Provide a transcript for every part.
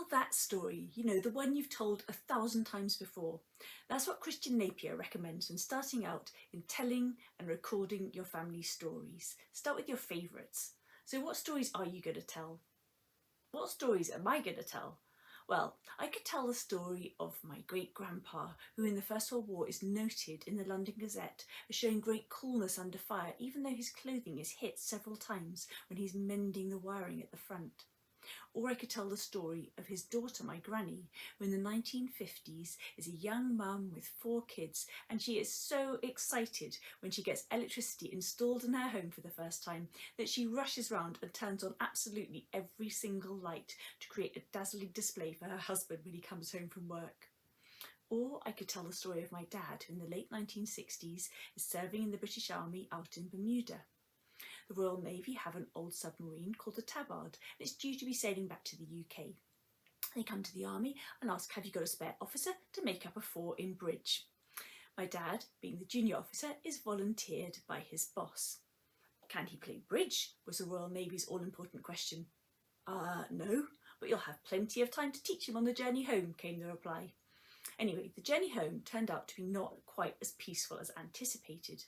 Tell that story, you know, the one you've told 1,000 times before. That's what Christian Napier recommends when starting out in telling and recording your family stories. Start with your favourites. So what stories are you going to tell? What stories am I going to tell? Well, I could tell the story of my great-grandpa, who in the First World War is noted in the London Gazette as showing great coolness under fire, even though his clothing is hit several times when he's mending the wiring at the front. Or I could tell the story of his daughter, my granny, who in the 1950s is a young mum with 4 kids, and she is so excited when she gets electricity installed in her home for the first time that she rushes round and turns on absolutely every single light to create a dazzling display for her husband when he comes home from work. Or I could tell the story of my dad, who in the late 1960s is serving in the British Army out in Bermuda. The Royal Navy have an old submarine called the Tabard, and it's due to be sailing back to the UK. They come to the army and ask, have you got a spare officer to make up a 4 in bridge? My dad, being the junior officer, is volunteered by his boss. Can he play bridge? Was the Royal Navy's all-important question. No, but you'll have plenty of time to teach him on the journey home, came the reply. Anyway, the journey home turned out to be not quite as peaceful as anticipated.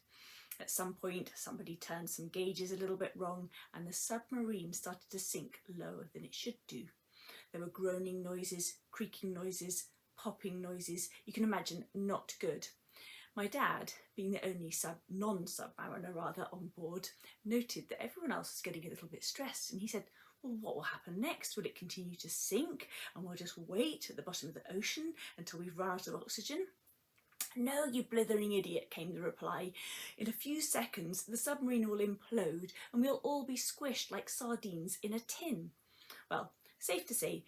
At some point, somebody turned some gauges a little bit wrong and the submarine started to sink lower than it should do. There were groaning noises, creaking noises, popping noises. You can imagine, not good. My dad, being the only non-submariner on board, noted that everyone else was getting a little bit stressed, and he said, well, what will happen next? Will it continue to sink and we'll just wait at the bottom of the ocean until we've run out of oxygen? No, you blithering idiot, came the reply. In a few seconds, the submarine will implode and we'll all be squished like sardines in a tin. Well, safe to say,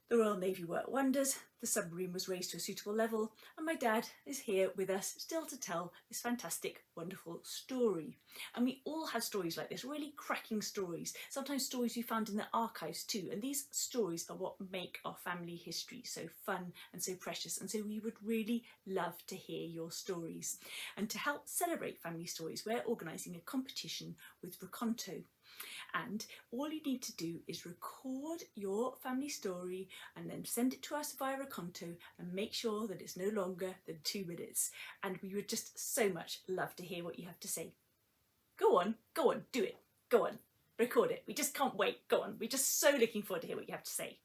the Royal Navy worked wonders, the submarine was raised to a suitable level, and my dad is here with us still to tell this fantastic, wonderful story. And we all have stories like this, really cracking stories, sometimes stories we found in the archives too, and these stories are what make our family history so fun and so precious, and so we would really love to hear your stories. And to help celebrate family stories, we're organising a competition with Rakonto. And all you need to do is record your family story and then send it to us via Rakonto and make sure that it's no longer than 2 minutes. And we would just so much love to hear what you have to say. Go on, do it. Go on, record it. We just can't wait. Go on, we're just so looking forward to hear what you have to say.